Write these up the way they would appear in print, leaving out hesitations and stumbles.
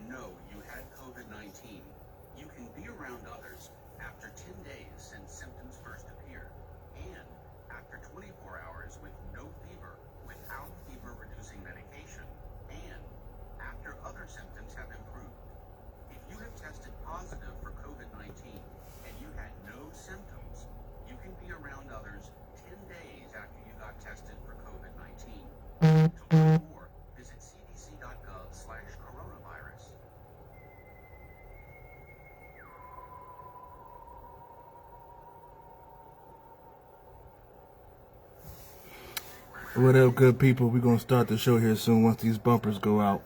know you had COVID-19, you can be around others after 10 days since symptoms first appeared, and after 24 hours with no fever, without fever-reducing medication, and after other symptoms have improved. If you have tested positive for COVID-19 and you had no symptoms, you can be around others 10 days after you got tested for COVID-19. To learn more, visit cdc.gov/coronavirus. What up, good people? We're going to start the show here soon once these bumpers go out.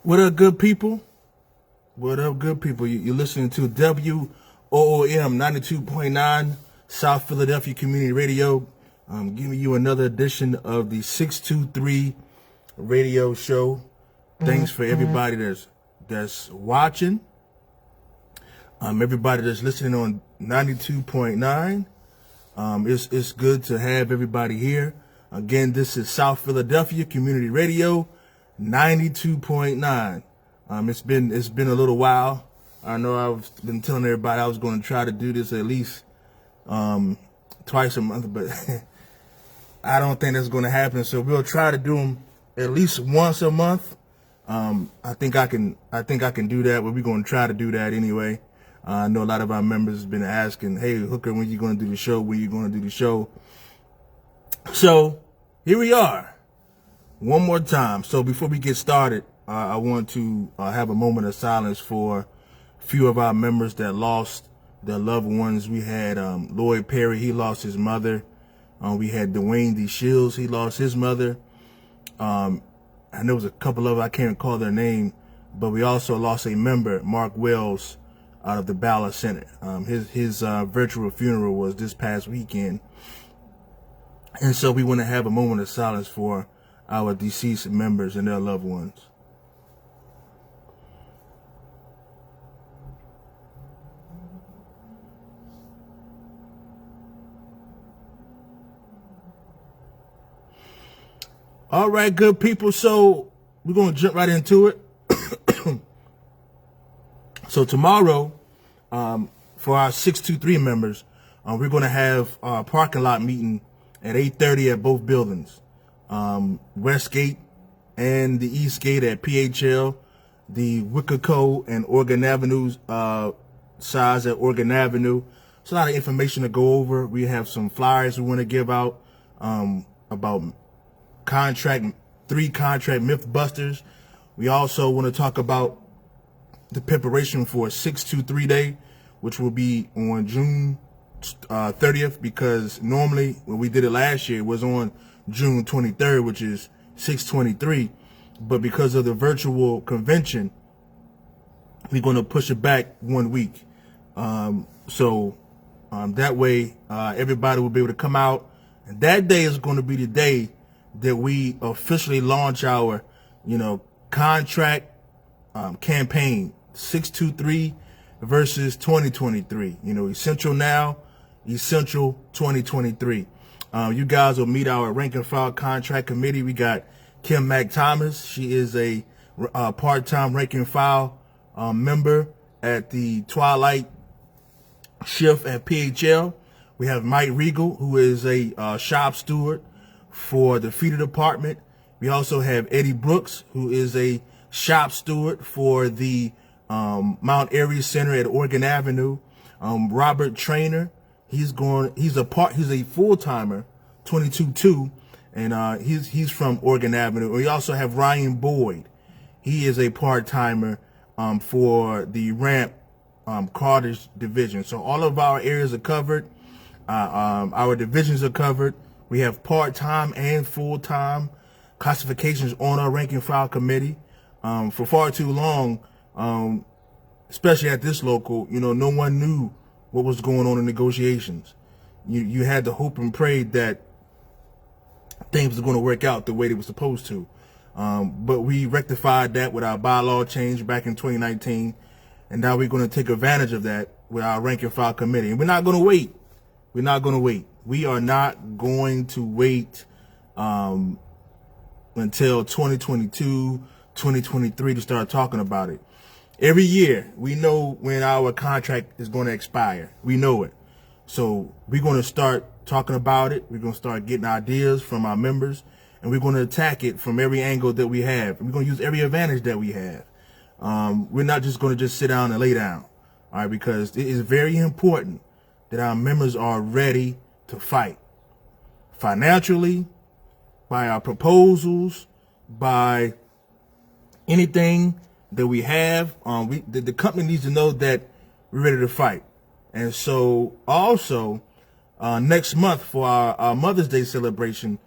What up, good people? What up, good people? You're listening to WOOM 92.9 South Philadelphia Community Radio. I'm giving you another edition of the 623 radio show. Thanks for everybody that's watching. Everybody that's listening on 92.9. It's good to have everybody here. Again, this is South Philadelphia Community Radio 92.9. It's been a little while. I know I've been telling everybody I was going to try to do this at least twice a month, but I don't think that's going to happen. So we'll try to do them at least once a month. I think I can do that, but we're going to try to do that anyway. I know a lot of our members have been asking, hey, Hooker, when you going to do the show? When you going to do the show? So here we are one more time. So before we get started, I want to have a moment of silence for a few of our members that lost their loved ones. We had Lloyd Perry. He lost his mother. We had Dwayne D. Shields. He lost his mother. I know it was a couple of, I can't recall their name, but we also lost a member, Mark Wells, out of the Ballard Center. His virtual funeral was this past weekend. And so we want to have a moment of silence for our deceased members and their loved ones. All right, good people. So we're going to jump right into it. So tomorrow, for our 623 members, we're going to have a parking lot meeting at 8:30 at both buildings. West Gate and the East Gate at PHL, the Wiccaco and Oregon Avenue sides at Oregon Avenue. It's a lot of information to go over. We have some flyers we want to give out about three contract myth busters. We also want to talk about the preparation for 623 Day, which will be on June 30th, because normally when we did it last year, it was on June 23rd, which is 623. But because of the virtual convention, we're going to push it back 1 week. So that way, everybody will be able to come out. And that day is going to be the day that we officially launch our, contract campaign, 623 versus 2023. Essential now, essential 2023. You guys will meet our rank and file contract committee. We got Kim Mack Thomas. She is a part-time rank and file member at the Twilight shift at PHL. We have Mike Regal, who is a shop steward for the feeder department. We also have Eddie Brooks, who is a shop steward for the Mount Airy Center at Oregon Avenue. Robert Trainer, he's a full-timer, 22-2, and he's from Oregon Avenue. We also have Ryan Boyd. He is a part-timer for the Ramp Carter's division. So all of our areas are covered. Our divisions are covered. We have part-time and full-time classifications on our rank and file committee. For far too long, especially at this local, no one knew what was going on in negotiations. You had to hope and pray that things were going to work out the way they were supposed to. But we rectified that with our bylaw change back in 2019. And now we're going to take advantage of that with our rank and file committee. And we're not going to wait. We're not going to wait. We are not going to wait until 2022, 2023 to start talking about it. Every year, we know when our contract is going to expire. We know it. So we're going to start talking about it. We're going to start getting ideas from our members, and we're going to attack it from every angle that we have. We're going to use every advantage that we have. We're not just going to just sit down and lay down, all right, because it is very important that our members are ready to fight financially, by our proposals, by anything that we have. The company needs to know that we're ready to fight. And so also next month for our Mother's Day celebration,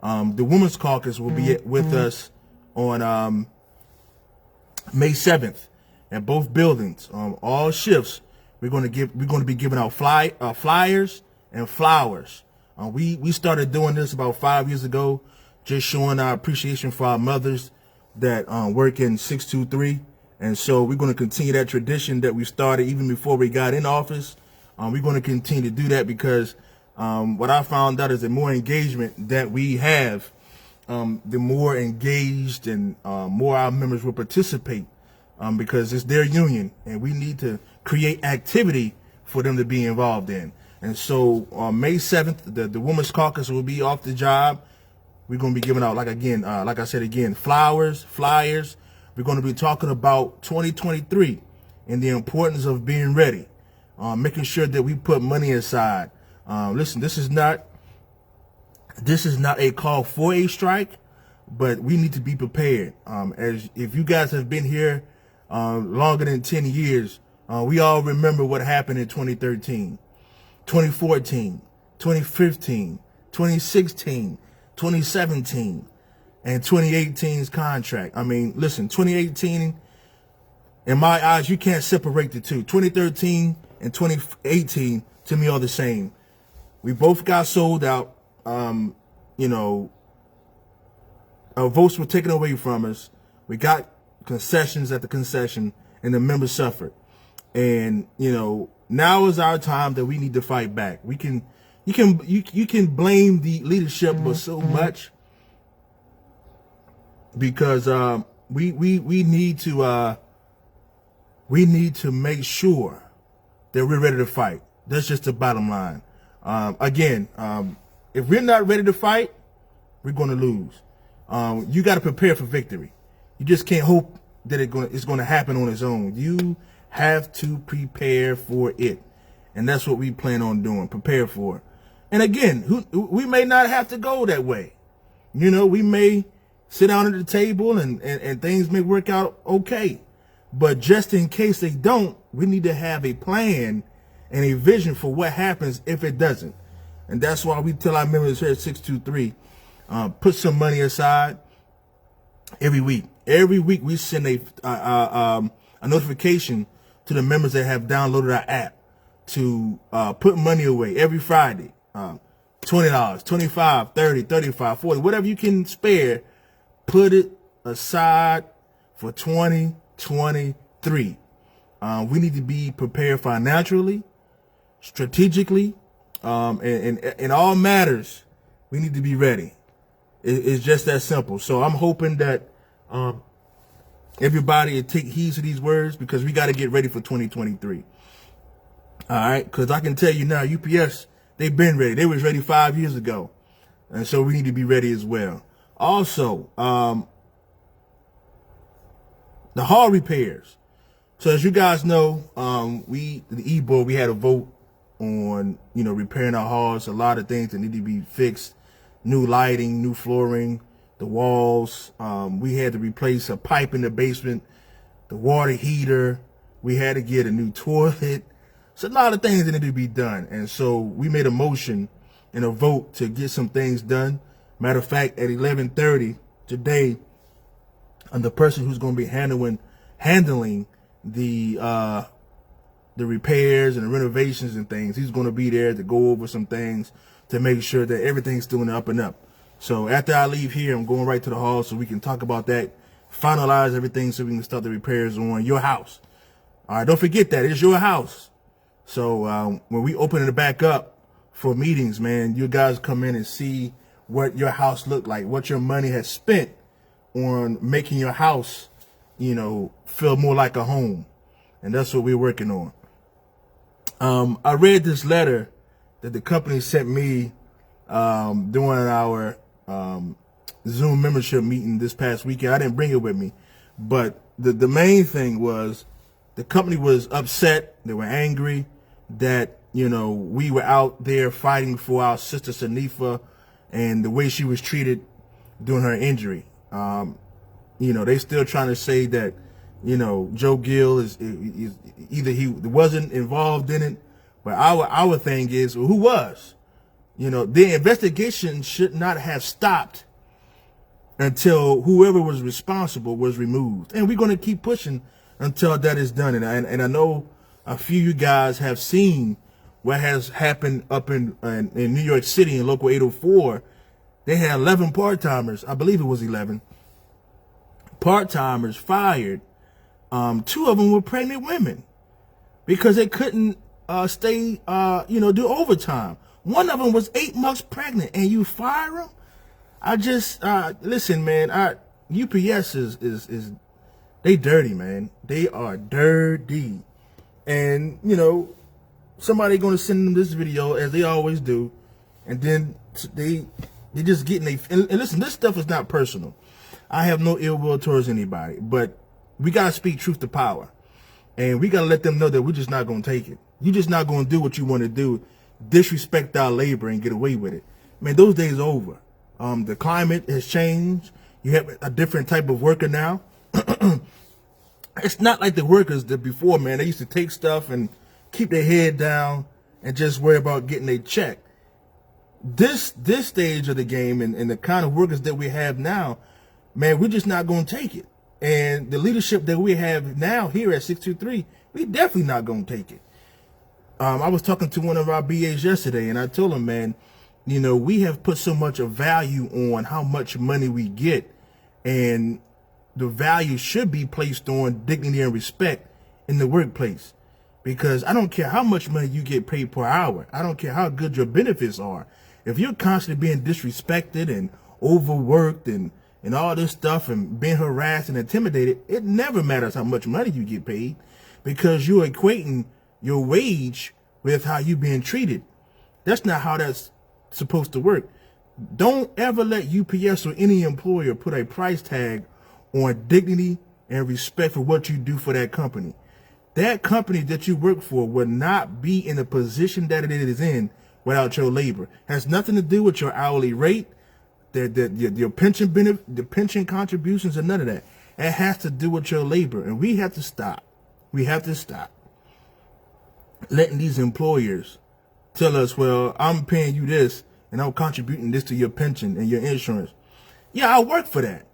the Women's Caucus will be with us on May 7th at both buildings. All shifts, we're going to be giving out flyers and flowers. We started doing this about 5 years ago, just showing our appreciation for our mothers that work in 623. And so we're going to continue that tradition that we started even before we got in office. We're going to continue to do that because what I found out is the more engagement that we have, the more engaged and more our members will participate because it's their union, and we need to create activity for them to be involved in. And so on May 7th, the Women's Caucus will be off the job. We're going to be giving out, like I said again, flowers, flyers. We're going to be talking about 2023 and the importance of being ready, making sure that we put money aside. Listen, this is not a call for a strike, but we need to be prepared. As if you guys have been here longer than 10 years, we all remember what happened in 2013, 2014, 2015, 2016, 2017, and 2018's contract. I mean, listen, 2018, in my eyes, you can't separate the two. 2013 and 2018, to me, are the same. We both got sold out. Our votes were taken away from us. We got concessions at the concession, and the members suffered. And, now is our time that we need to fight back. You can blame the leadership for so much because we need to make sure that we're ready to fight. That's just the bottom line. If we're not ready to fight, we're going to lose. You got to prepare for victory. You just can't hope that it's going to happen on its own. You have to prepare for it. And that's what we plan on doing, prepare for it. And again, we may not have to go that way. We may sit down at the table and things may work out okay. But just in case they don't, we need to have a plan and a vision for what happens if it doesn't. And that's why we tell our members here at 623, put some money aside every week. Every week we send a notification to the members that have downloaded our app to put money away every Friday. $20, $25, $30, $35, $40, whatever you can spare, put it aside for 2023. We need to be prepared financially, strategically, and in all matters, we need to be ready. It's just that simple. So I'm hoping that everybody will take heed to these words because we got to get ready for 2023. All right, because I can tell you now, UPS, they've been ready. They was ready 5 years ago, and so we need to be ready as well. Also, the hall repairs. So as you guys know, the E-Board, we had a vote on, repairing our halls. A lot of things that need to be fixed. New lighting, new flooring, the walls. We had to replace a pipe in the basement, the water heater. We had to get a new toilet. So a lot of things that need to be done. And so we made a motion and a vote to get some things done. Matter of fact, at 11:30 today, the person who's going to be handling the repairs and the renovations and things, he's going to be there to go over some things to make sure that everything's still in the up and up. So after I leave here, I'm going right to the hall so we can talk about that, finalize everything so we can start the repairs on your house. All right, don't forget that. It's your house. So when we open it back up for meetings, man, you guys come in and see what your house looked like, what your money has spent on making your house, you know, feel more like a home. And that's what we're working on. I read this letter that the company sent me during our Zoom membership meeting this past weekend. I didn't bring it with me, but the main thing was the company was upset. They were angry that, you know, we were out there fighting for our sister Sanifa and the way she was treated during her injury. You know, they still trying to say that, you know, Joe Gill is either he wasn't involved in it, but our thing is, well, who was? You know, the investigation should not have stopped until whoever was responsible was removed. And we're going to keep pushing until that is done. And I know a few of you guys have seen what has happened up in New York City in Local 804. They had 11 part-timers. I believe it was 11 part-timers fired. 2 of them were pregnant women because they couldn't stay, you know, do overtime. One of them was 8 months pregnant, and you fire them? I just listen, man. UPS is they dirty, man. They are dirty, and you know somebody gonna send them this video as they always do, and then they just getting and listen. This stuff is not personal. I have no ill will towards anybody, but we gotta speak truth to power, and we gotta let them know that we're just not gonna take it. You're just not gonna do what you want to do, disrespect our labor and get away with it. Man, those days are over. The climate has changed. You have a different type of worker now. It's not like the workers that before, man. They used to take stuff and keep their head down and just worry about getting a check. This stage of the game and the kind of workers that we have now, man, we're just not going to take it. And the leadership that we have now here at 623, we definitely not going to take it. I was talking to one of our BAs yesterday, and I told him, man, you know, we have put so much of value on how much money we get, and the value should be placed on dignity and respect in the workplace. Because I don't care how much money you get paid per hour. I don't care how good your benefits are. If you're constantly being disrespected and overworked and all this stuff and being harassed and intimidated, it never matters how much money you get paid, because you're equating your wage with how you're being treated. That's not how that's supposed to work. Don't ever let UPS or any employer put a price tag on dignity and respect for what you do for that company. That company that you work for will not be in the position that it is in without your labor. It has nothing to do with your hourly rate, your pension benefit, the pension contributions, and none of that. It has to do with your labor, and we have to stop. We have to stop letting these employers tell us, well, I'm paying you this and I'm contributing this to your pension and your insurance. Yeah, I work for that.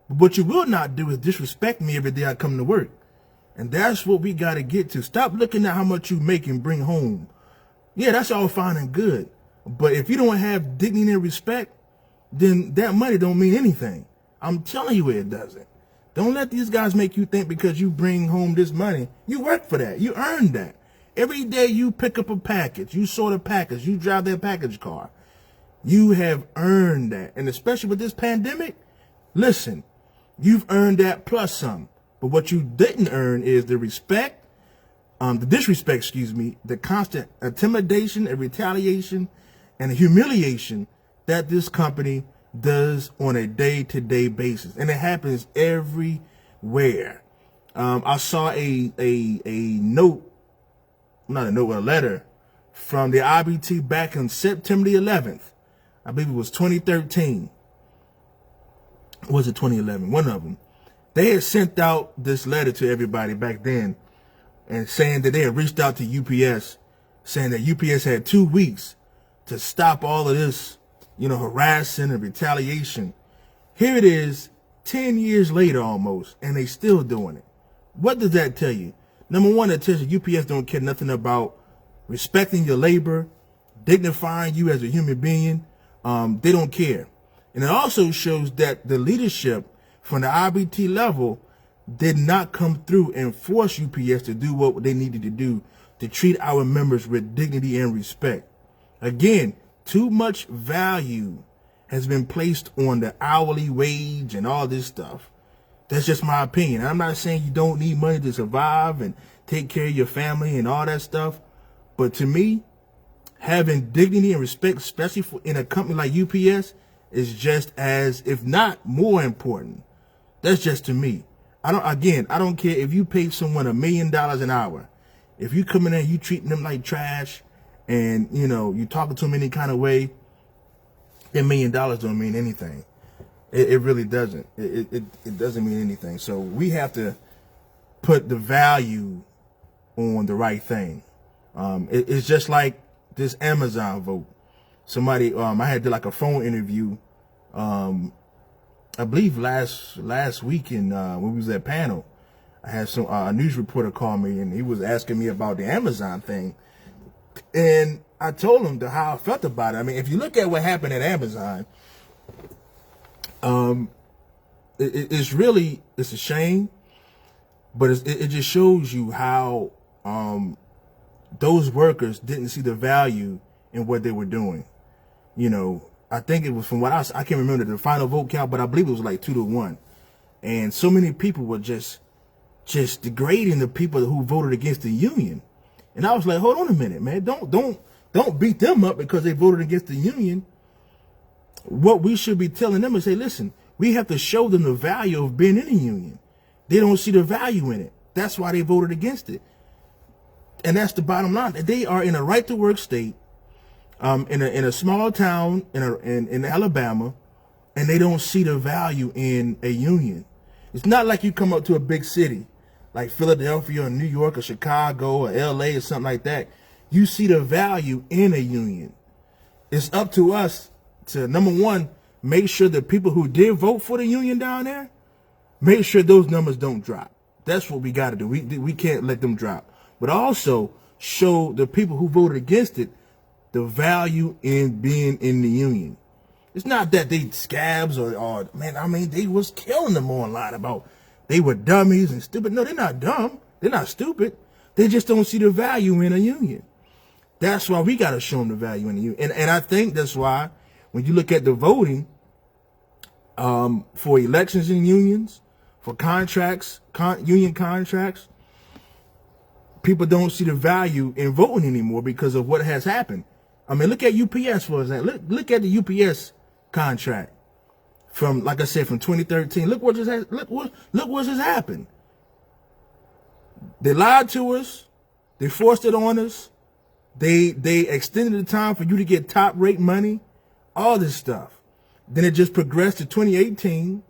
But what you will not do is disrespect me every day I come to work. And that's what we got to get to. Stop looking at how much you make and bring home. Yeah, that's all fine and good. But if you don't have dignity and respect, then that money don't mean anything. I'm telling you it doesn't. Don't let these guys make you think because you bring home this money, you work for that. You earned that. Every day you pick up a package, you sort a package, you drive that package car. You have earned that. And especially with this pandemic, listen, you've earned that plus some. But what you didn't earn is the respect, the disrespect, excuse me, the constant intimidation and retaliation and humiliation that this company does on a day-to-day basis. And it happens everywhere. I saw a letter from the IBT back on September the 11th. I believe it was 2013. Or was it 2011? One of them. They had sent out this letter to everybody back then and saying that they had reached out to UPS, saying that UPS had 2 weeks to stop all of this, harassing and retaliation. Here it is 10 years later almost, and they still doing it. What does that tell you? Number one, it tells you UPS don't care nothing about respecting your labor, dignifying you as a human being. They don't care. And it also shows that the leadership from the IBT level did not come through and force UPS to do what they needed to do to treat our members with dignity and respect. Again, too much value has been placed on the hourly wage and all this stuff. That's just my opinion. I'm not saying you don't need money to survive and take care of your family and all that stuff. But to me, having dignity and respect, especially in a company like UPS, is just as, if not more important. That's just to me. I don't care if you pay someone $1 million an hour. If you come in there and you treating them like trash and, you talking to them any kind of way, that $1 million don't mean anything. It really doesn't. It doesn't mean anything. So we have to put the value on the right thing. It's just like this Amazon vote. Somebody, I had like a phone interview, I believe last weekend when we was at panel. I had a news reporter call me and he was asking me about the Amazon thing, and I told him how I felt about it. I mean, if you look at what happened at Amazon, it's a shame, but it just shows you how those workers didn't see the value in what they were doing. I think it was from what I can't remember the final vote count, but I believe it was like 2-1. And so many people were just degrading the people who voted against the union. And I was like, hold on a minute, man. Don't beat them up because they voted against the union. What we should be telling them is say, listen, we have to show them the value of being in a union. They don't see the value in it. That's why they voted against it. And that's the bottom line. They are in a right to work state, in a small town in Alabama, and they don't see the value in a union. It's not like you come up to a big city like Philadelphia or New York or Chicago or LA or something like that. You see the value in a union. It's up to us to, number one, make sure the people who did vote for the union down there, make sure those numbers don't drop. That's what we got to do. We can't let them drop. But also show the people who voted against it the value in being in the union. It's not that they scabs or man, I mean, they was killing them online about they were dummies and stupid. No, they're not dumb. They're not stupid. They just don't see the value in a union. That's why we got to show them the value in the union. And I think that's why when you look at the voting for elections in unions, for contracts, union contracts, people don't see the value in voting anymore because of what has happened. I mean, look at UPS, for example. Look at the UPS contract from, like I said, from 2013. Look what just happened. They lied to us. They forced it on us. They extended the time for you to get top rate money. All this stuff. Then it just progressed to 2018.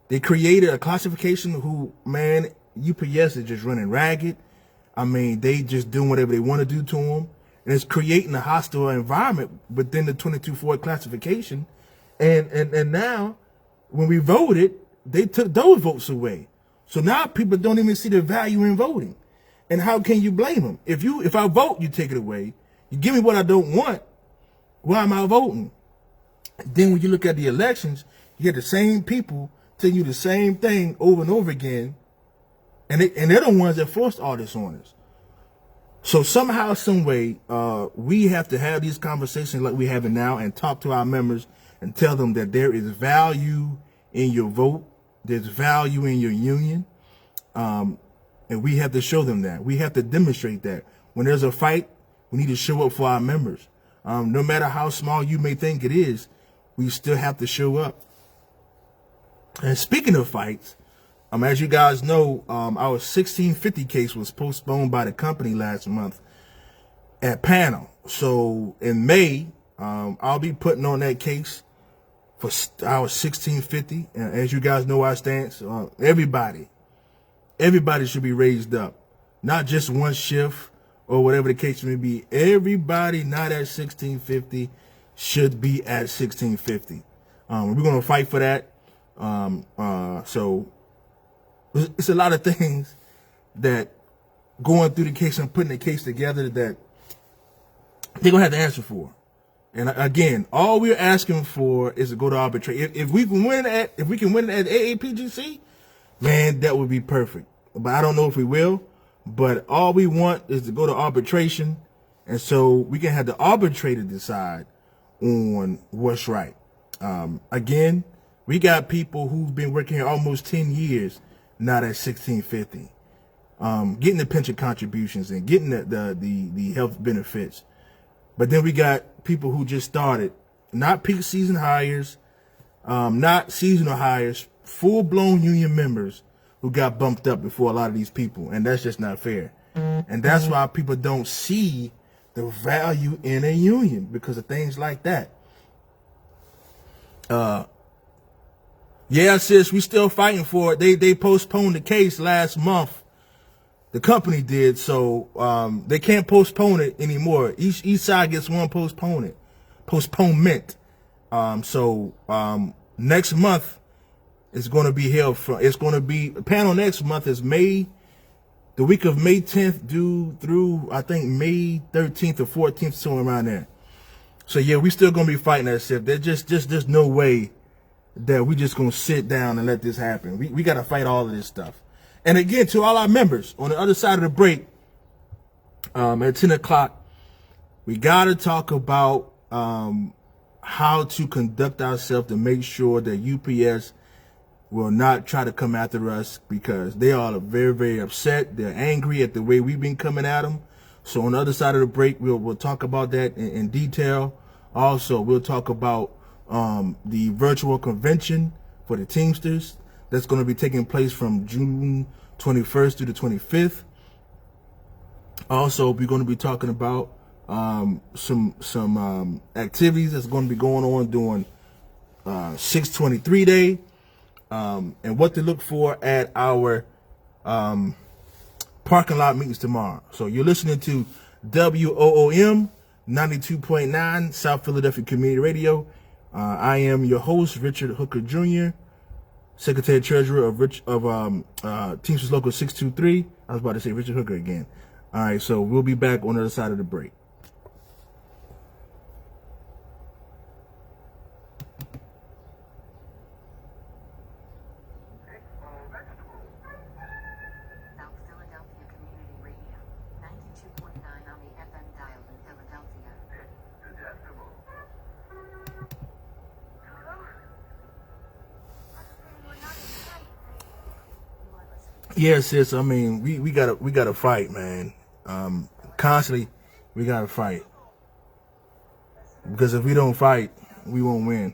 They created a classification who, man, UPS is just running ragged. I mean, they just doing whatever they want to do to them. And it's creating a hostile environment within the 22-4 classification. And now, when we voted, they took those votes away. So now people don't even see the value in voting. And how can you blame them? If I vote, you take it away. You give me what I don't want. Why am I voting? Then when you look at the elections, you get the same people telling you the same thing over and over again. And they're the ones that forced all this on us. So somehow, some way, we have to have these conversations like we're having now and talk to our members and tell them that there is value in your vote. There's value in your union. And we have to show them that. We have to demonstrate that. When there's a fight, we need to show up for our members. No matter how small you may think it is, we still have to show up. And speaking of fights, as you guys know, our 1650 case was postponed by the company last month at panel. So in May, I'll be putting on that case for our 1650. And as you guys know our stance, everybody should be raised up. Not just one shift or whatever the case may be. Everybody not at 1650 should be at 1650. We're going to fight for that. So it's a lot of things that going through the case and putting the case together that they're going to have to answer for. And again, all we're asking for is to go to arbitration. If we can win at AAPGC, man, that would be perfect. But I don't know if we will. but all we want is to go to arbitration, and so we can have the arbitrator decide on what's right. Again, we got people who've been working here almost 10 years, not at 1650, getting the pension contributions and getting the health benefits. But then we got people who just started, not peak season hires, not seasonal hires, full-blown union members who got bumped up before a lot of these people, and that's just not fair. And that's why people don't see the value in a union, because of things like that. Yeah, sis, we still fighting for it. They postponed the case last month. The company did, so they can't postpone it anymore. Each side gets one postponement. Next month is going to be held from. It's going to be the panel next month is the week of May 10th through I think May 13th or 14th, somewhere around there. So yeah, we still gonna be fighting that shit. There's no way that we just gonna sit down and let this happen. We gotta fight all of this stuff. And again, to all our members on the other side of the break, at 10 o'clock, we gotta talk about how to conduct ourselves to make sure that UPS will not try to come after us, because they are very, very upset. They're angry at the way we've been coming at them. So on the other side of the break, we'll talk about that in detail. Also, we'll talk about the virtual convention for the Teamsters that's going to be taking place from June 21st through the 25th. Also, we're going to be talking about some activities that's going to be going on during 623 Day, and what to look for at our parking lot meetings tomorrow. So you're listening to WOOM 92.9 South Philadelphia Community Radio. I am your host, Richard Hooker Jr., Secretary Treasurer of Teamsters Local 623. I was about to say Richard Hooker again. All right, so we'll be back on the other side of the break. Yes, sis. I mean, we gotta fight, man. Constantly, we gotta fight, because if we don't fight, we won't win.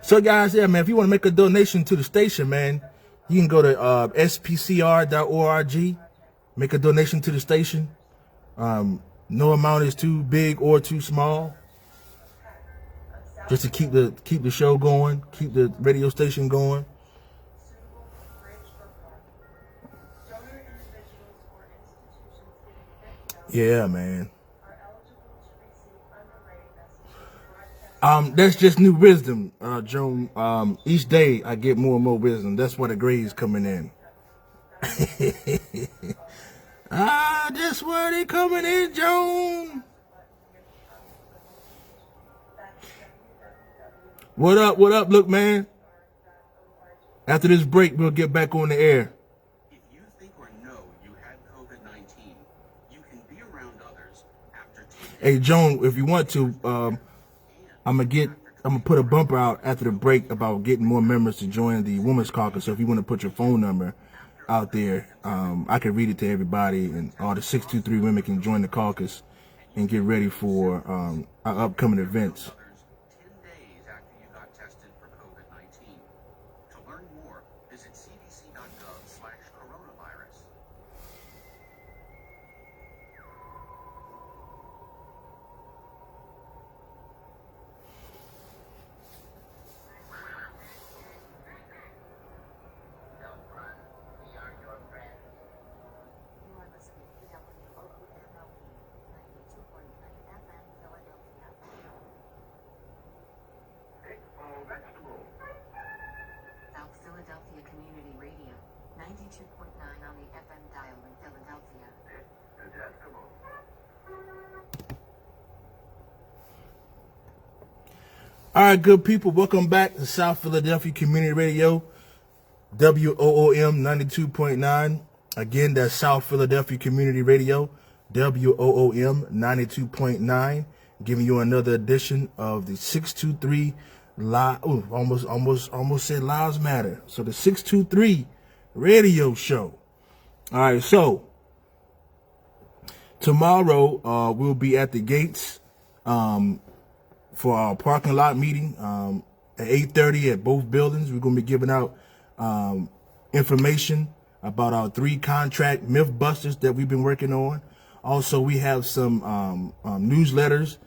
So, guys, yeah, man. If you want to make a donation to the station, man, you can go to spcr.org. Make a donation to the station. No amount is too big or too small. Just to keep the show going, keep the radio station going. Yeah, man. That's just new wisdom, Joan. Each day I get more and more wisdom. That's why the grades coming in. That's where they coming in, Joan. What up? What up? Look, man. After this break, we'll get back on the air. If you think or know you had COVID-19, you can be around others after 10 Hey, Joan, if you want to, I'm gonna put a bumper out after the break about getting more members to join the Women's Caucus. So if you want to put your phone number out there, I can read it to everybody, and all the 623 women can join the caucus and get ready for our upcoming events. others 10 days after you got tested for COVID-19. To learn more, visit cdc.gov/coronavirus. South Philadelphia Community Radio, 92.9 on the FM dial in Philadelphia. All right, good people, welcome back to South Philadelphia Community Radio. WOOM 92.9. Again, that's South Philadelphia Community Radio, WOOM 92.9, giving you another edition of the 623 Live. Ooh, almost said Lives Matter. So the 623 radio show. All right, so tomorrow we'll be at the gates for our parking lot meeting at 8:30 at both buildings. We're going to be giving out information about our 3 contract myth busters that we've been working on. Also, we have some newsletters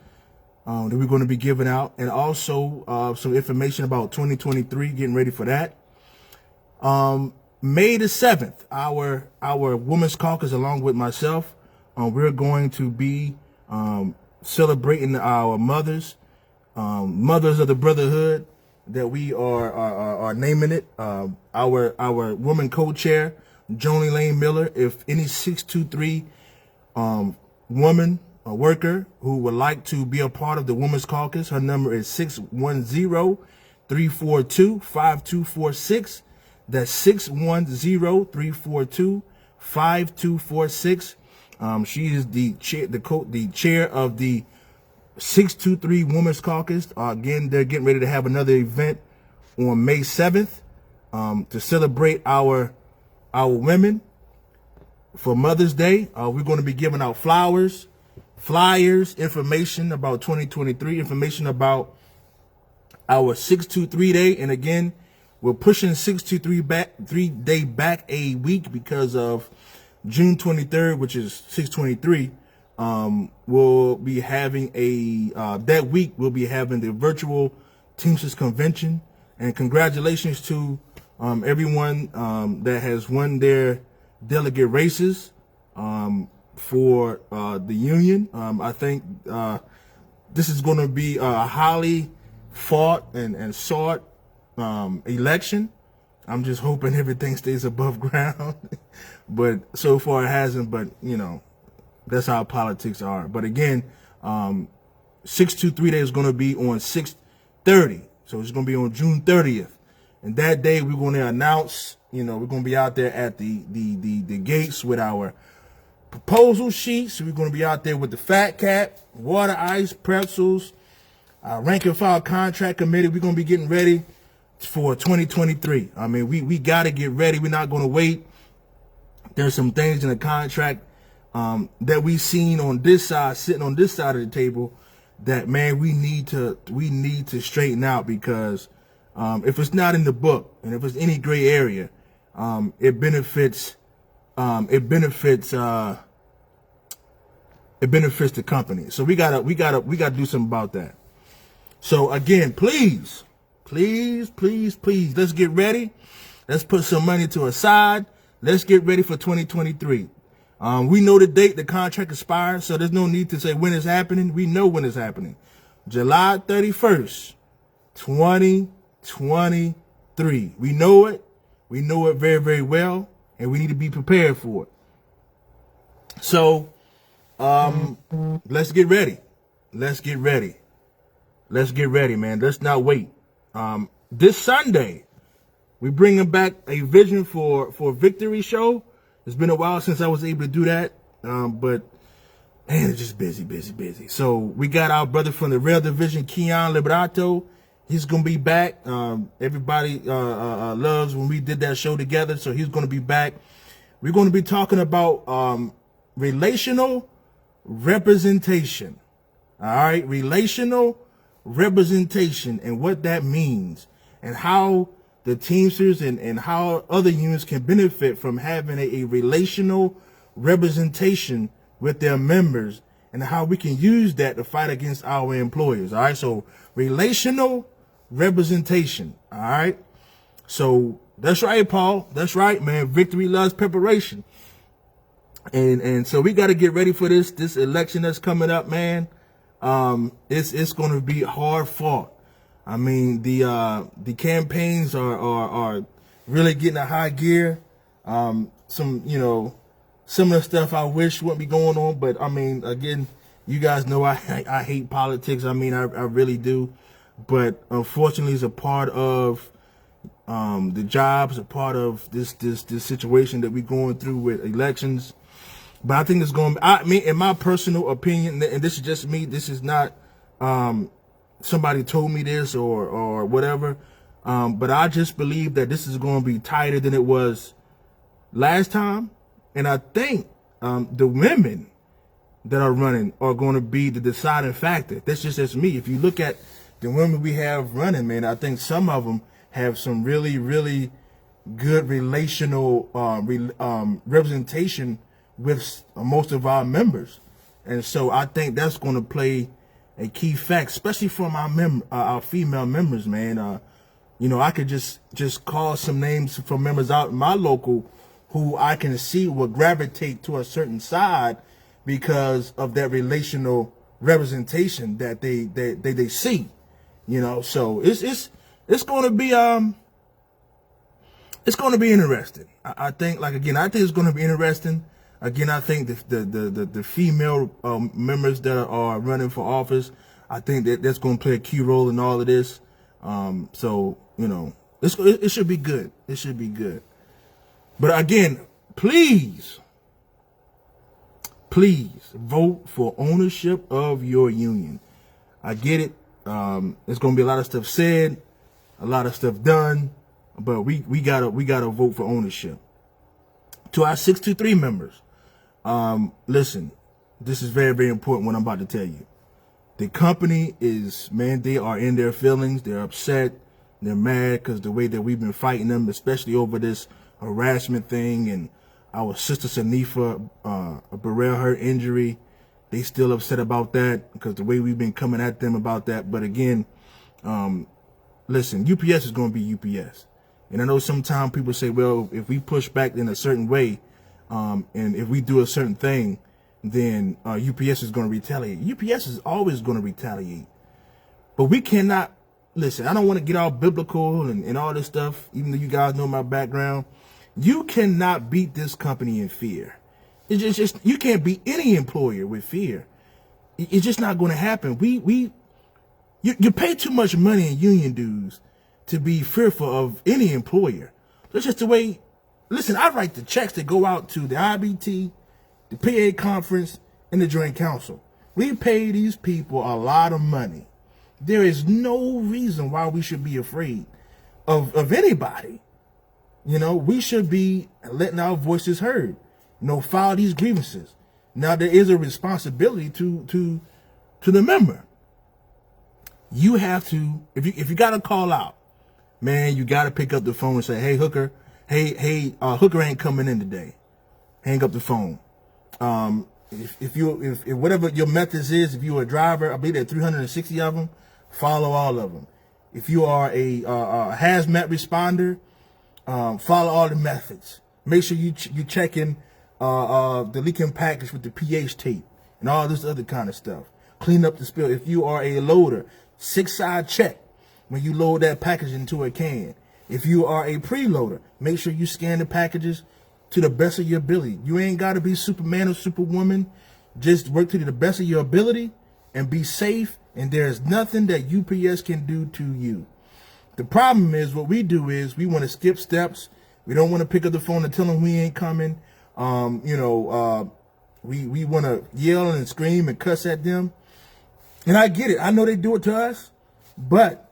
that we're going to be giving out, and also some information about 2023, getting ready for that. May the 7th, our Women's Caucus, along with myself, we're going to be celebrating our mothers of the Brotherhood, that we are naming it. Our woman co-chair, Joni Lane Miller. If any 623 woman or worker who would like to be a part of the Women's Caucus, her number is 610-342-5246. That's 610-342-5246. She is the chair of the 623 Women's Caucus. Again, they're getting ready to have another event on May 7th to celebrate our women for Mother's Day. We're going to be giving out flowers, flyers, information about 2023, information about our 623 day. And again, we're pushing 623 back 3 day back a week because of June 23rd, which is 623. We'll be having that week we'll be having the virtual Teamsters Convention. And congratulations to everyone that has won their delegate races for the union. I think this is going to be a highly fought and sought election. I'm just hoping everything stays above ground, but so far it hasn't. But that's how politics are. But again, 623 day is going to be on 6/30, so it's going to be on June 30th. And that day we're going to announce, we're going to be out there at the gates with our proposal sheets. We're going to be out there with the fat cap, water ice, pretzels, rank and file contract committee. We're going to be getting ready for 2023. I mean, we got to get ready. We're not going to wait. There's some things in the contract that we seen on this side, sitting on this side of the table, that, man, we need to straighten out, because if it's not in the book and if it's any gray area, it benefits the company. So we gotta do something about that. So again, please, let's get ready. Let's put some money to a side. Let's get ready for 2023. We know the date the contract expires, so there's no need to say when it's happening. We know when it's happening. July 31st, 2023. We know it. We know it very, very well, and we need to be prepared for it. So, let's get ready. Let's get ready, man. Let's not wait. This Sunday, we're bringing back a Vision for Victory show. It's been a while since I was able to do that, but man, it's just busy. So we got our brother from the Rail Division, Keon Liberato. He's gonna be back. Everybody loves when we did that show together, so he's gonna be back. We're gonna be talking about relational representation. All right, relational representation and what that means, and how the Teamsters and how other unions can benefit from having a relational representation with their members, and how we can use that to fight against our employers. All right, so relational representation. All right, so that's right, Paul. That's right, man. Victory loves preparation, and so we got to get ready for this election that's coming up, man. It's going to be hard fought. I mean, the campaigns are really getting a high gear. Some of the stuff I wish wouldn't be going on, but I mean, again, you guys know I hate politics. I mean, I really do, but unfortunately, it's a part of, The jobs are part of this situation that we're going through with elections. But I think it's going. In my personal opinion, and this is just me. This is not somebody told me this or whatever. But I just believe that this is going to be tighter than it was last time. And I think the women that are running are going to be the deciding factor. That's just me. If you look at the women we have running, man, I think some of them have some really, really good relational representation with most of our members. And so I think that's going to play a key fact, especially from our female members, man. I could just call some names from members out in my local who I can see will gravitate to a certain side because of that relational representation that they see, So it's going to be interesting. I think it's going to be interesting. Again, I think the female members that are running for office, I think that's going to play a key role in all of this. It should be good. It should be good. But again, please vote for ownership of your union. I get it. There's going to be a lot of stuff said, a lot of stuff done, but we gotta vote for ownership. To our 623 members, listen, this is very, very important what I'm about to tell you. The company they are in their feelings. They're upset. They're mad because the way that we've been fighting them, especially over this harassment thing and our sister Sanifa Burrell, her injury, they still upset about that because the way we've been coming at them about that. But again, listen, UPS is going to be UPS. And I know sometimes people say, well, if we push back in a certain way, and if we do a certain thing, then UPS is going to retaliate. UPS is always going to retaliate. But we cannot, listen, I don't want to get all biblical and all this stuff, even though you guys know my background. You cannot beat this company in fear. It's just you can't beat any employer with fear. It's just not going to happen. You pay too much money in union dues to be fearful of any employer. That's just the way. Listen, I write the checks that go out to the IBT, the PA conference, and the Joint Council. We pay these people a lot of money. There is no reason why we should be afraid of anybody. We should be letting our voices heard. File these grievances. Now there is a responsibility to the member. You have to, if you got to call out, man, you got to pick up the phone and say, hey, Hooker, Hooker ain't coming in today. Hang up the phone. If whatever your methods is, if you're a driver, I believe there are 360 of them, follow all of them. If you are a hazmat responder, follow all the methods. Make sure you check in the leaking package with the pH tape and all this other kind of stuff. Clean up the spill. If you are a loader, 6-side check when you load that package into a can. If you are a preloader, make sure you scan the packages to the best of your ability. You ain't got to be Superman or Superwoman. Just work to the best of your ability and be safe. And there's nothing that UPS can do to you. The problem is what we do is we want to skip steps. We don't want to pick up the phone and tell them we ain't coming. We want to yell and scream and cuss at them. And I get it. I know they do it to us. But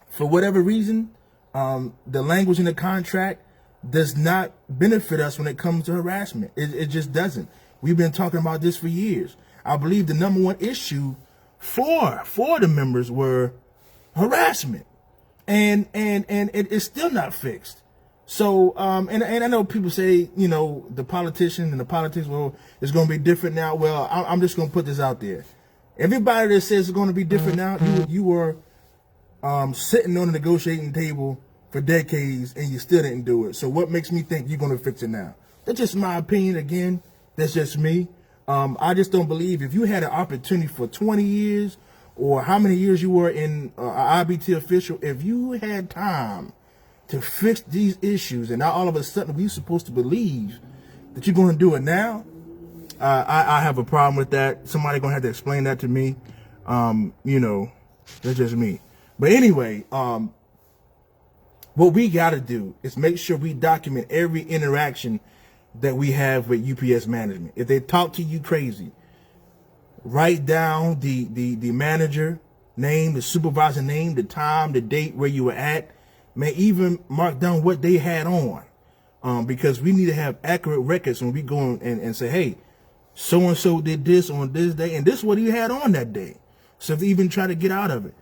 for whatever reason, the language in the contract does not benefit us when it comes to harassment. It just doesn't. We've been talking about this for years. I believe the number one issue for the members were harassment. And it's still not fixed. So, and I know people say, the politicians and the politics, well, it's going to be different now. Well, I'm just going to put this out there. Everybody that says it's going to be different now, you were sitting on the negotiating table for decades and you still didn't do it. So what makes me think you're going to fix it now? That's just my opinion. Again, that's just me. I just don't believe if you had an opportunity for 20 years or how many years you were in IBT official, if you had time to fix these issues and now all of a sudden we're supposed to believe that you're going to do it now, I have a problem with that. Somebody going to have to explain that to me. That's just me. But anyway, what we got to do is make sure we document every interaction that we have with UPS management. If they talk to you crazy, write down the manager name, the supervisor name, the time, the date where you were at. May even mark down what they had on, because we need to have accurate records when we go and say, hey, so-and-so did this on this day, and this is what he had on that day. So if they even try to get out of it.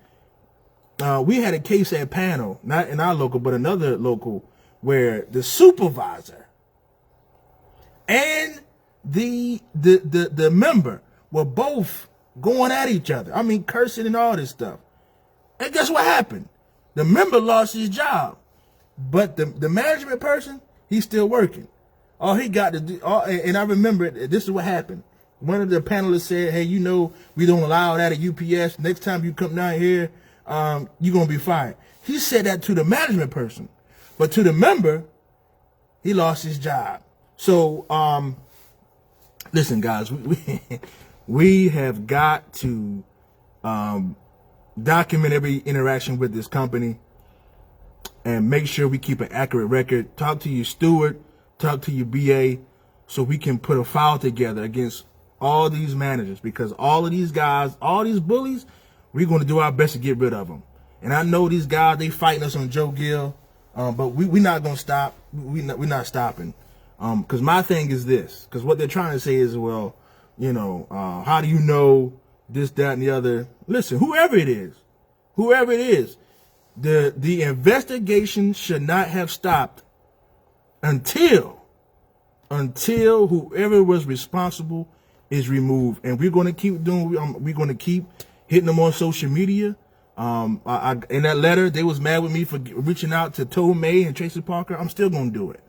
We had a case at Panel, not in our local, but another local, where the supervisor and the member were both going at each other. I mean, cursing and all this stuff. And guess what happened? The member lost his job, but the management person, he's still working. All he got to do, and I remember this is what happened. One of the panelists said, hey, you know, we don't allow that at UPS. Next time you come down here, you're going to be fired. He said that to the management person, but to the member, he lost his job. So, listen, guys, we have got to document every interaction with this company and make sure we keep an accurate record. Talk to your steward, talk to your BA, so we can put a file together against all these managers, because all of these guys, all these bullies, we're going to do our best to get rid of them. And I know these guys, they fighting us on Joe Gill, but we're not going to stop. We're not stopping. Because my thing is this, because what they're trying to say is, well, you know, how do you know this, that, and the other? Listen, whoever it is, the investigation should not have stopped until whoever was responsible is removed. And we're going to keep doing, we're going to keep hitting them on social media. In that letter, they was mad with me for reaching out to Toe May and Tracy Parker. I'm still going to do it.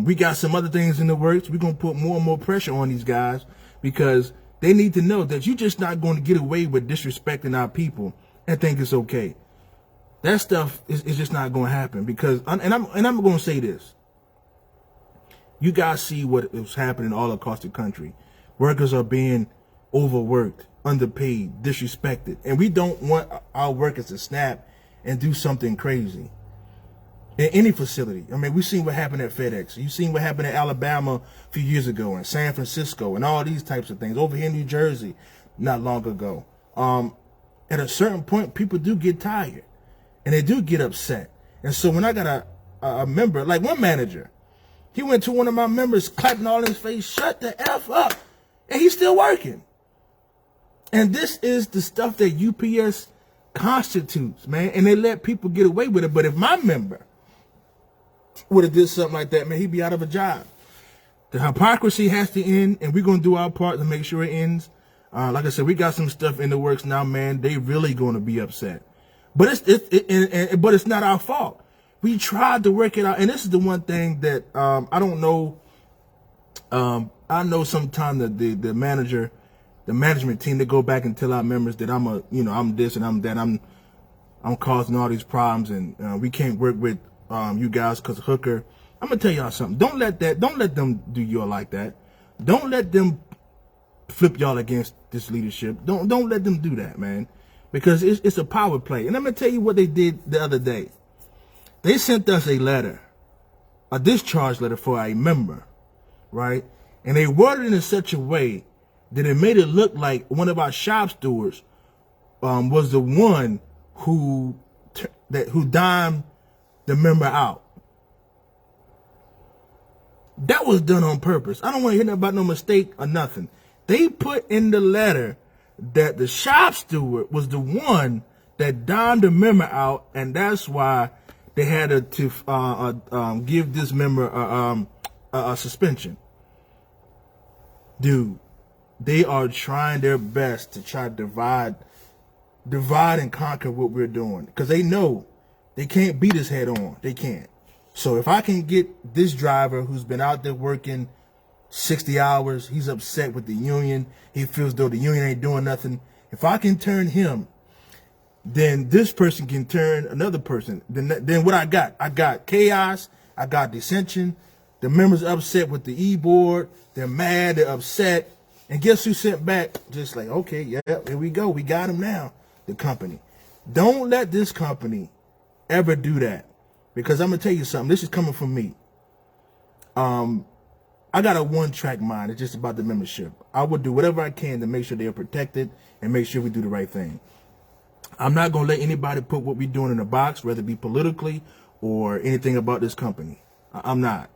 We got some other things in the works. We're going to put more and more pressure on these guys, because they need to know that you're just not going to get away with disrespecting our people and think it's okay. That stuff is just not going to happen, because, and I'm going to say this. You guys see what is happening all across the country. Workers are being overworked, underpaid, disrespected, and we don't want our workers to snap and do something crazy in any facility. I mean, we've seen what happened at FedEx. You've seen what happened at Alabama a few years ago, and San Francisco, and all these types of things. Over here in New Jersey, not long ago. At a certain point, people do get tired, and they do get upset. And so when I got a member, like one manager, he went to one of my members, clapping all in his face, shut the F up, and he's still working. And this is the stuff that UPS constitutes, man, and they let people get away with it. But if my member would have did something like that, man, he'd be out of a job. The hypocrisy has to end, and we're going to do our part to make sure it ends. Like I said, we got some stuff in the works now, man. They really going to be upset. But but it's not our fault. We tried to work it out. And this is the one thing that I don't know. I know sometimes the management team, they go back and tell our members that I'm this and I'm that. I'm causing all these problems, and we can't work with you guys because Hooker. I'm gonna tell y'all something. Don't let them do you like that. Don't let them flip y'all against this leadership. Don't let them do that, man, because it's a power play. And I'm gonna tell you what they did the other day. They sent us a letter, a discharge letter for a member, right? And they worded it in such a way that it made it look like one of our shop stewards was the one who dimed the member out. That was done on purpose. I don't want to hear nothing about no mistake or nothing. They put in the letter that the shop steward was the one that dimed the member out, and that's why they had to give this member a suspension. Dude, they are trying their best to try to divide and conquer what we're doing, because they know they can't beat us head on. They can't. So if I can get this driver who's been out there working 60 hours, he's upset with the union, he feels though the union ain't doing nothing. If I can turn him, then this person can turn another person. Then what I got chaos, I got dissension. The members upset with the e-board. They're mad, they're upset. And guess who sent back? Just like, okay, yeah, here we go. We got him now, the company. Don't let this company ever do that. Because I'm gonna tell you something. This is coming from me. I got a one-track mind. It's just about the membership. I will do whatever I can to make sure they are protected and make sure we do the right thing. I'm not gonna let anybody put what we're doing in a box, whether it be politically or anything about this company. I'm not.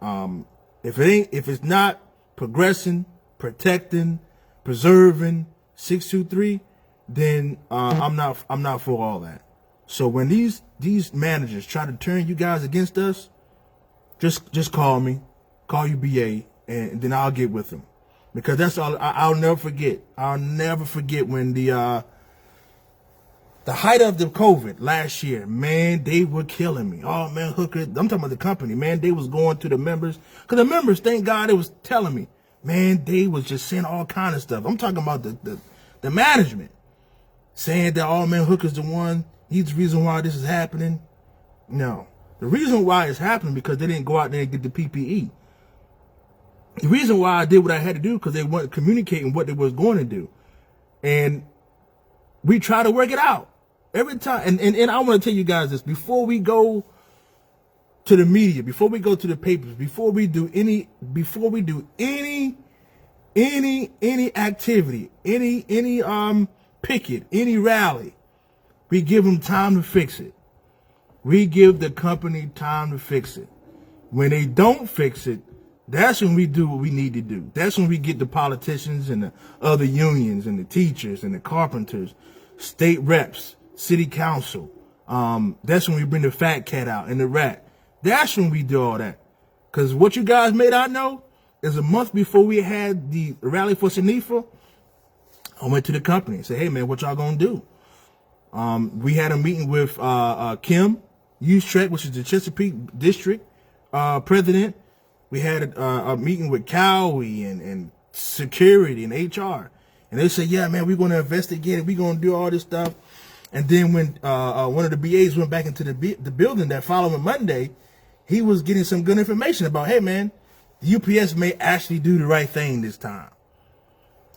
If it's not progressing, protecting, preserving 623, then I'm not for all that. So when these managers try to turn you guys against us, just call me, call UBA, and then I'll get with them, because that's all. I'll never forget. I'll never forget when the height of the COVID last year, man, they were killing me. Oh man, Hooker, I'm talking about the company, man. They was going to the members, because the members, thank God, they was telling me, man, they was just saying all kind of stuff. I'm talking about the management saying that, oh man, Hooker's the one. He's the reason why this is happening. No, the reason why it's happening because they didn't go out there and get the PPE. The reason why I did what I had to do because they weren't communicating what they was going to do, and we try to work it out every time. And I want to tell you guys this before we go to the media, before we go to the papers, before we do any activity, any picket, any rally, we give them time to fix it. We give the company time to fix it. When they don't fix it, that's when we do what we need to do. That's when we get the politicians and the other unions and the teachers and the carpenters, state reps, city council. That's when we bring the fat cat out and the rat. That's when we do all that. Because what you guys may not know is a month before we had the rally for Sanifa, I went to the company and said, hey, man, what y'all going to do? We had a meeting with Kim Ustrek, which is the Chesapeake District president. We had a meeting with Cowie and security and HR. And they said, yeah, man, we're going to investigate it. We're going to do all this stuff. And then when one of the BAs went back into the building that following Monday, he was getting some good information about, hey, man, the UPS may actually do the right thing this time.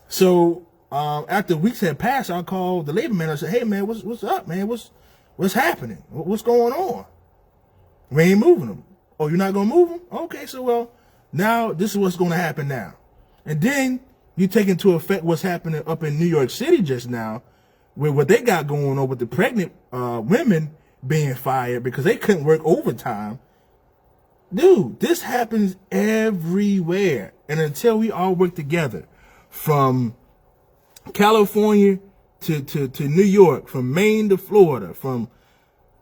So after weeks had passed, I called the labor manager and said, hey, man, what's up, man? What's happening? What's going on? We ain't moving them. Oh, you're not going to move them? Okay, so, well, now this is what's going to happen now. And then you take into effect what's happening up in New York City just now with what they got going on with the pregnant women being fired because they couldn't work overtime. Dude, this happens everywhere. And until we all work together, from California to New York, from Maine to Florida, from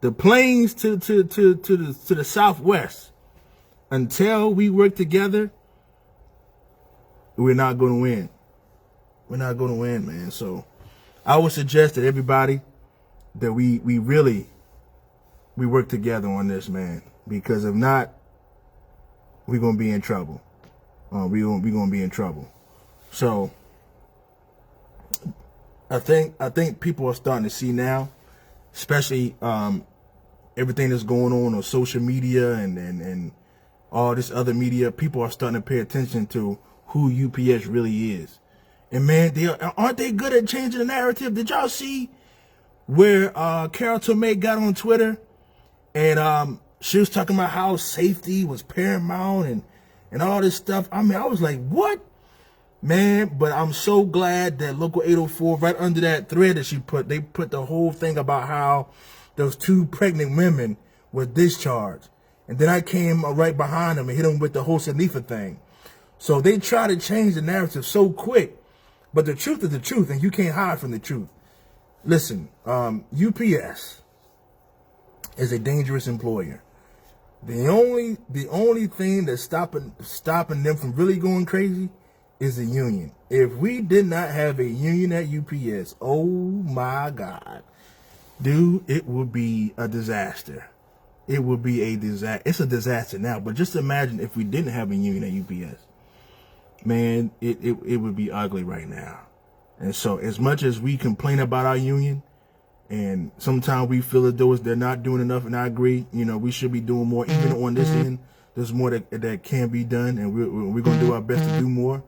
the plains to the Southwest, until we work together, we're not going to win. We're not going to win, man. So I would suggest that everybody that we work together on this, man, because if not, we're going to be in trouble. We're going to be in trouble. So I think people are starting to see now, especially everything that's going on social media and all this other media. People are starting to pay attention to who UPS really is. And man, aren't they good at changing the narrative? Did y'all see where Carol Tomei got on Twitter and she was talking about how safety was paramount and all this stuff? I mean, I was like, what? Man, but I'm so glad that Local 804, right under that thread that they put the whole thing about how those 2 pregnant women were discharged. And then I came right behind them and hit them with the whole Sanifa thing. So they try to change the narrative so quick. But the truth is the truth, and you can't hide from the truth. Listen, UPS is a dangerous employer. The only thing that's stopping them from really going crazy is a union. If we did not have a union at UPS, oh my God, dude, it would be a disaster. It would be a disaster. It's a disaster now, but just imagine if we didn't have a union at UPS. Man, it would be ugly right now. And so as much as we complain about our union, and sometimes we feel as though they're not doing enough, and I agree, we should be doing more. Even on this end, there's more that can be done, and we're going to do our best to do more.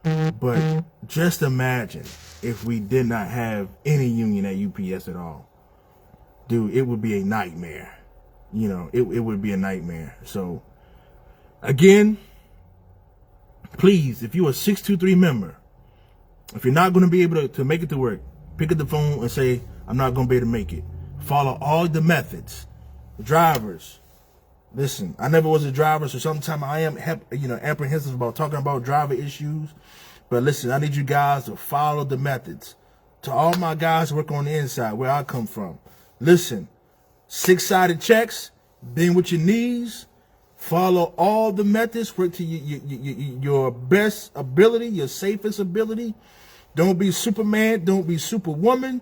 But just imagine if we did not have any union at UPS at all. Dude, it would be a nightmare. you know, it would be a nightmare. So again, please, if you're a 623 member, if you're not going to be able to make it to work, pick up the phone and say, I'm not going to be able to make it. Follow all the methods. Drivers, listen, I never was a driver, so sometimes I am, apprehensive about talking about driver issues. But listen, I need you guys to follow the methods. To all my guys who work on the inside, where I come from, listen, 6-sided checks, bend with your knees, follow all the methods, work to your best ability, your safest ability. Don't be Superman, don't be Superwoman.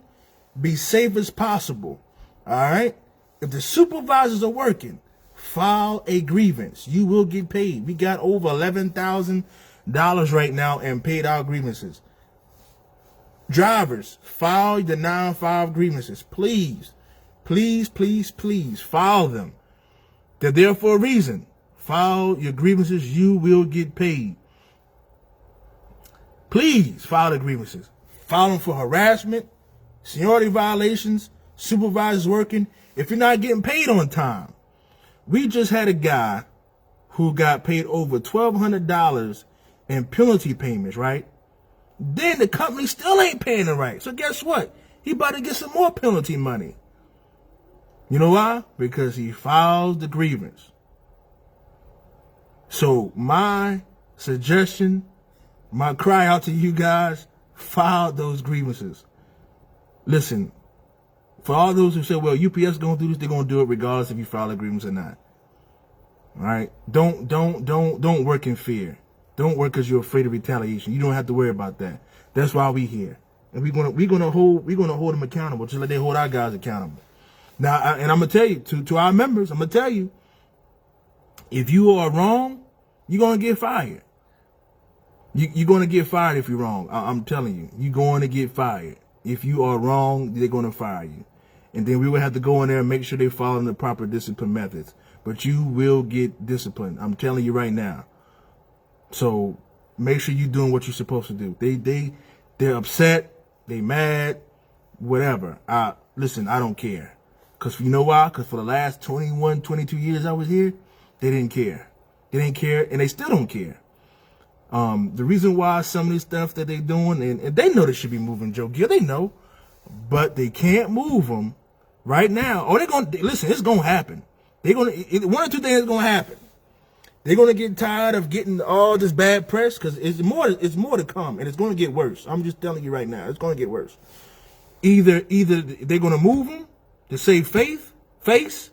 Be safe as possible. All right? If the supervisors are working, file a grievance. You will get paid. We got over $11,000 right now and paid out grievances. Drivers, file the 9-5 grievances. Please, please, please, please file them. They're there for a reason. File your grievances. You will get paid. Please file the grievances. File them for harassment, seniority violations, supervisors working. If you're not getting paid on time. We just had a guy who got paid over $1,200 in penalty payments, right? Then the company still ain't paying him right. So guess what? He about to get some more penalty money. You know why? Because he filed the grievance. So my suggestion, my cry out to you guys, file those grievances. Listen, for all those who say, well, UPS going to do this, they're going to do it regardless if you file a grievance or not. All right? Don't work in fear. Don't work because you're afraid of retaliation. You don't have to worry about that. That's why we here. And we're gonna hold them accountable, just like they hold our guys accountable. Now, and I'm gonna tell you, to our members, I'm gonna tell you, if you are wrong, you're gonna get fired. You're gonna get fired if you're wrong. I'm telling you, you're going to get fired. If you are wrong, they're gonna fire you. And then we will have to go in there and make sure they're following the proper discipline methods. But you will get disciplined. I'm telling you right now. So make sure you're doing what you're supposed to do. They're upset, they mad, whatever. Listen, I don't care. Because you know why? Because for the last 21, 22 years I was here, they didn't care. They didn't care, and they still don't care. The reason why some of this stuff that they're doing, and they know they should be moving Joe Gill, they know, but they can't move them right now. Or they're going to, listen, it's going to happen. One or two things is going to happen. They're going to get tired of getting all this bad press because it's more to come, and it's going to get worse. I'm just telling you right now, it's going to get worse. Either they're going to move them to save face,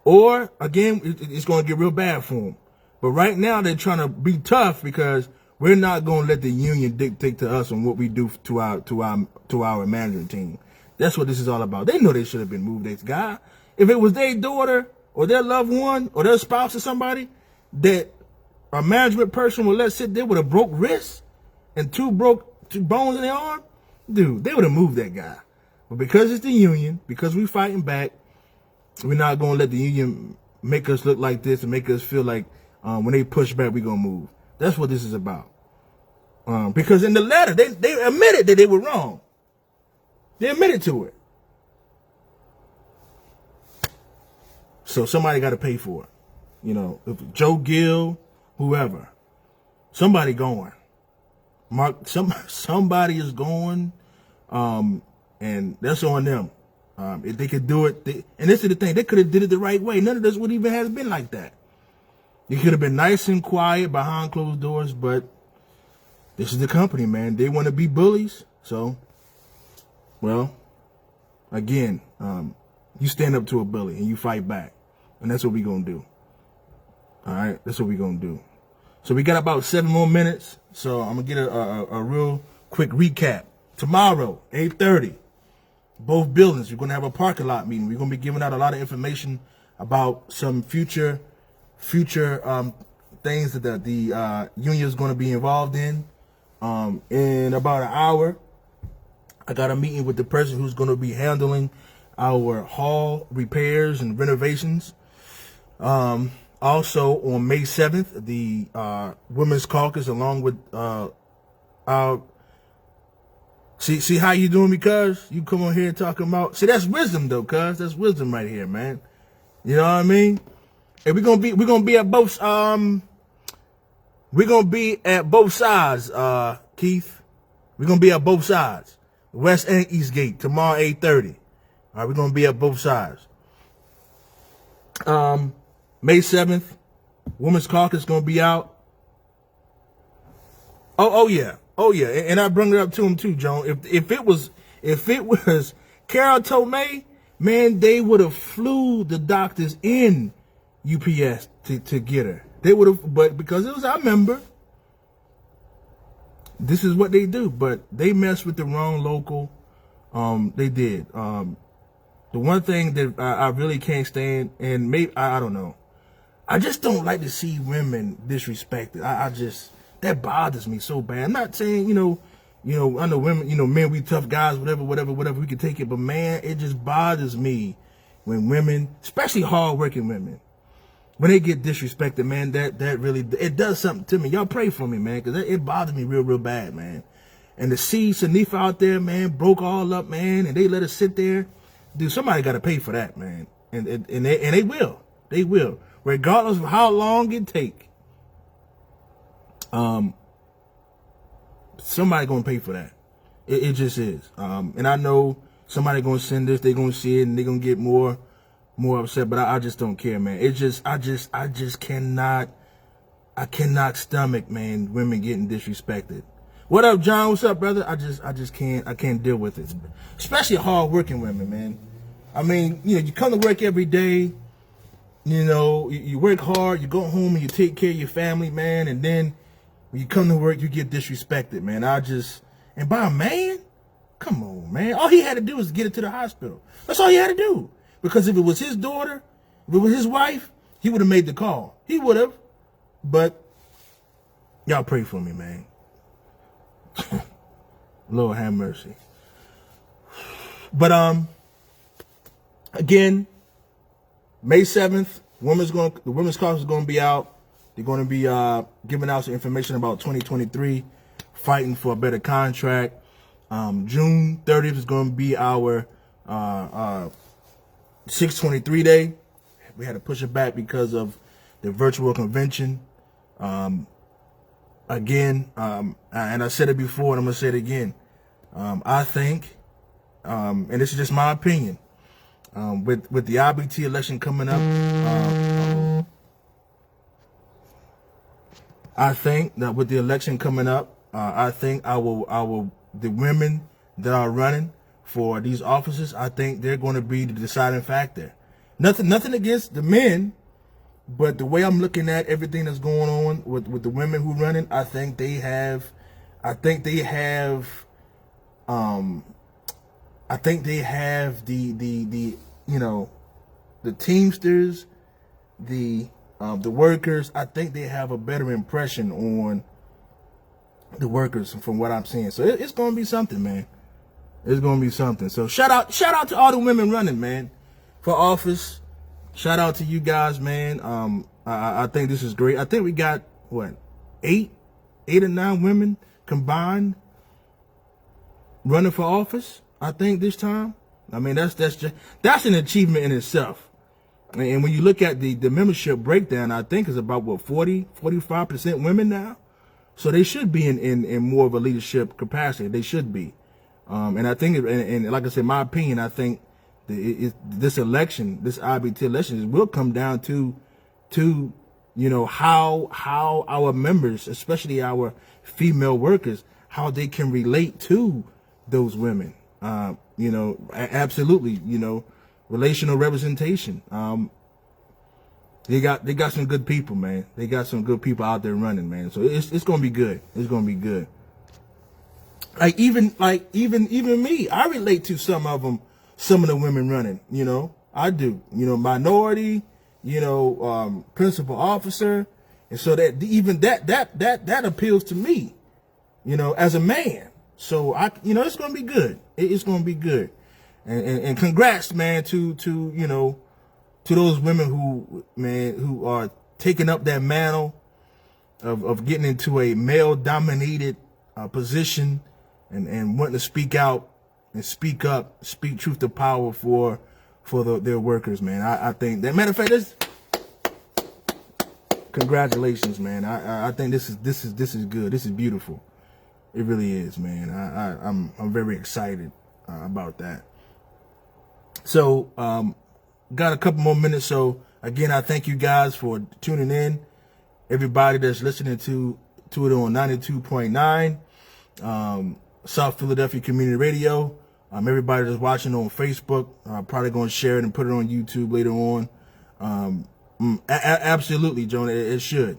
or again, it's going to get real bad for them. But right now, they're trying to be tough because we're not going to let the union dictate to us on what we do to our management team. That's what this is all about. They know they should have been moved. This guy, if it was their daughter or their loved one or their spouse or somebody that a management person would let sit there with a broke wrist and two bones in their arm, dude, they would have moved that guy. But because it's the union, because we're fighting back, we're not going to let the union make us look like this and make us feel like when they push back, we're going to move. That's what this is about. Because in the letter, they admitted that they were wrong. They admitted to it. So somebody got to pay for it. You know, if Joe Gill, whoever, somebody going. Somebody is going, and that's on them. If they could do it, and this is the thing, they could have did it the right way. None of this would even have been like that. It could have been nice and quiet behind closed doors, but this is the company, man. They want to be bullies. So, well, again, you stand up to a bully and you fight back. And that's what we're going to do. All right? That's what we're going to do. So we got about 7 more minutes. So I'm going to get a real quick recap. Tomorrow, 8:30, both buildings, we're going to have a parking lot meeting. We're going to be giving out a lot of information about some future things that the union is going to be involved in. In about an hour, I got a meeting with the person who's going to be handling our hall repairs and renovations. Also on May 7th, the Women's Caucus, along with our See how you doing me, cuz? You come on here talking about, see, that's wisdom though, cuz. That's wisdom right here, man. You know what I mean? And we're gonna be at both sides, Keith. We're gonna be at both sides. West and East Gate tomorrow 8:30. All right, we're gonna be at both sides. May 7th, Women's Caucus gonna be out. Oh yeah. And I bring it up to him too, Joan. If it was Carol Tomei, man, they would have flew the doctors in UPS to get her. They would have, but because it was our member, this is what they do. But they messed with the wrong local. They did. The one thing that I really can't stand, and maybe I don't know, I just don't like to see women disrespected. I just, that bothers me so bad. I'm not saying, I know women, men, we tough guys, whatever, we can take it. But man, it just bothers me when women, especially hardworking women, when they get disrespected, man, that really, it does something to me. Y'all pray for me, man, because it bothers me real bad, man. And to see Sanifa out there, man, broke all up, man, and they let us sit there. Dude, somebody got to pay for that, man. And they will. They will. Regardless of how long it take. Somebody gonna pay for that. It just is. And I know somebody gonna send this, they gonna see it, and they gonna get more upset, but I just don't care, man. I just cannot stomach, man, women getting disrespected. What up, John? What's up, brother? I just can't deal with it. Especially hard-working women, man. I mean, you come to work every day, you work hard, you go home and you take care of your family, man, and then when you come to work, you get disrespected, man. And by a man? Come on, man. All he had to do was get her to the hospital. That's all he had to do. Because if it was his daughter, if it was his wife, he would have made the call. He would have. But y'all pray for me, man. Lord have mercy. But again, May 7th, the Women's Caucus is going to be out. They're going to be giving out some information about 2023, fighting for a better contract. June 30th is going to be our 623 day. We had to push it back because of the virtual convention. Again, and I said it before and I'm going to say it again. I think, and this is just my opinion, with the IBT election coming up, I think that with the election coming up, I think the women that are running for these offices, I think they're going to be the deciding factor. Nothing against the men, but the way I'm looking at everything that's going on with the women who running, I think they have the Teamsters, the workers. I think they have a better impression on the workers from what I'm seeing. So it's going to be something, man. It's going to be something. So shout out to all the women running, man, for office. Shout out to you guys, man. I think this is great. I think we got what, eight or nine women combined running for office, I think, this time. I mean, that's an achievement in itself. And when you look at the membership breakdown, I think it's about 45% women now. So they should be in more of a leadership capacity. They should be. And I think, and like I said, my opinion, I think this election, this IBT election, will come down to how our members, especially our female workers, how they can relate to those women. Absolutely, relational representation. They got some good people, man. They got some good people out there running, man. So it's gonna be good. It's gonna be good. Even me, I relate to some of the women running. I do. Minority. Principal officer, and so that even that appeals to me. As a man. So it's gonna be good. It's gonna be good. And congrats, man, to those women who are taking up that mantle of getting into a male dominated position and wanting to speak out and speak up, speak truth to power for their workers, man. I think that, matter of fact, congratulations, man. I think this is good. This is beautiful. It really is, man. I'm very excited about that. So, got a couple more minutes. So again, I thank you guys for tuning in. Everybody that's listening to it on 92.9, South Philadelphia Community Radio. Everybody that's watching on Facebook, probably going to share it and put it on YouTube later on. Absolutely, Jonah. It should.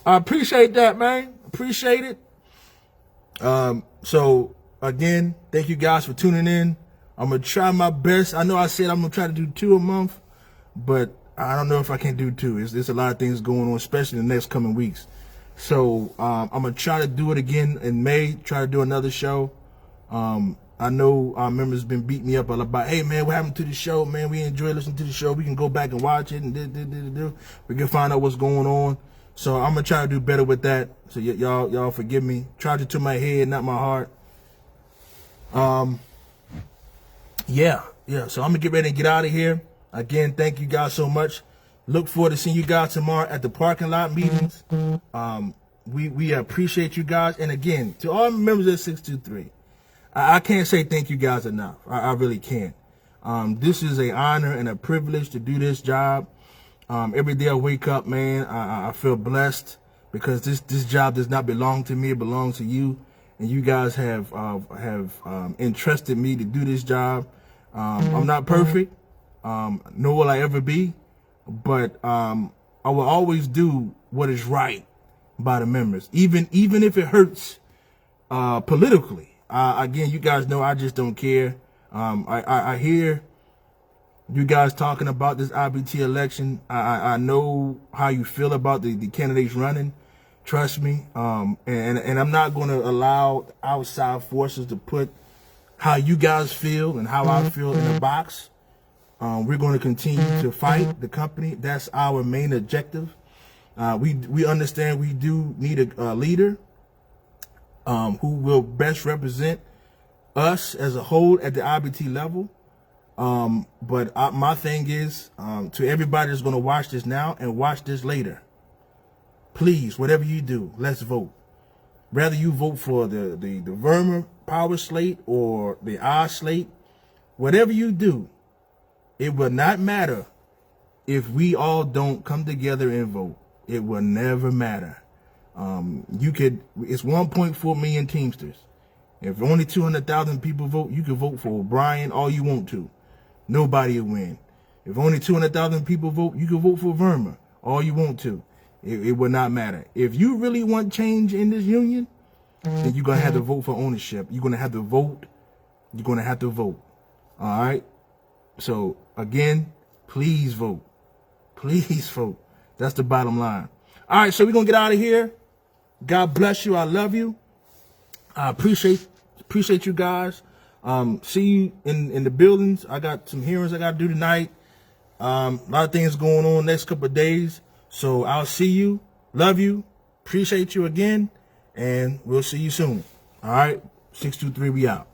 I appreciate that, man. Appreciate it. So again, thank you guys for tuning in. I'm going to try my best. I know I said I'm going to try to do 2 a month, but I don't know if I can do 2. There's a lot of things going on, especially in the next coming weeks. So I'm going to try to do it again in May, try to do another show. I know our members been beating me up about, hey, man, what happened to the show, man? We enjoy listening to the show. We can go back and watch it, and we can find out what's going on. So I'm going to try to do better with that. So y'all forgive me. Charge it to my head, not my heart. Yeah. So I'm going to get ready and get out of here. Again, thank you guys so much. Look forward to seeing you guys tomorrow at the parking lot meetings. We appreciate you guys. And again, to all members of 623, I can't say thank you guys enough. I really can't. This is an honor and a privilege to do this job. Every day I wake up, man, I feel blessed because this job does not belong to me. It belongs to you. And you guys have entrusted me to do this job. I'm not perfect, nor will I ever be, but I will always do what is right by the members, even if it hurts politically. Again, you guys know I just don't care. I hear you guys talking about this IBT election. I know how you feel about the candidates running. Trust me. And I'm not going to allow outside forces to put how you guys feel and how I feel in the box. We're going to continue to fight the company. That's our main objective. We understand we do need a leader who will best represent us as a whole at the IBT level. But my thing is, to everybody that's going to watch this now and watch this later, please, whatever you do, let's vote. Whether you vote for the Verma power slate or the I slate, whatever you do, it will not matter if we all don't come together and vote. It will never matter. It's 1.4 million Teamsters. If only 200,000 people vote, you can vote for O'Brien all you want to. Nobody will win. If only 200,000 people vote, you can vote for Verma all you want to. It will not matter. If you really want change in this union, then you're going to have to vote for ownership. You're going to have to vote. You're going to have to vote. All right? So, again, please vote. Please vote. That's the bottom line. All right, so we're going to get out of here. God bless you. I love you. I appreciate you guys. See you in the buildings. I got some hearings I got to do tonight. A lot of things going on next couple of days. So I'll see you. Love you. Appreciate you again. And we'll see you soon. All right. 623, we out.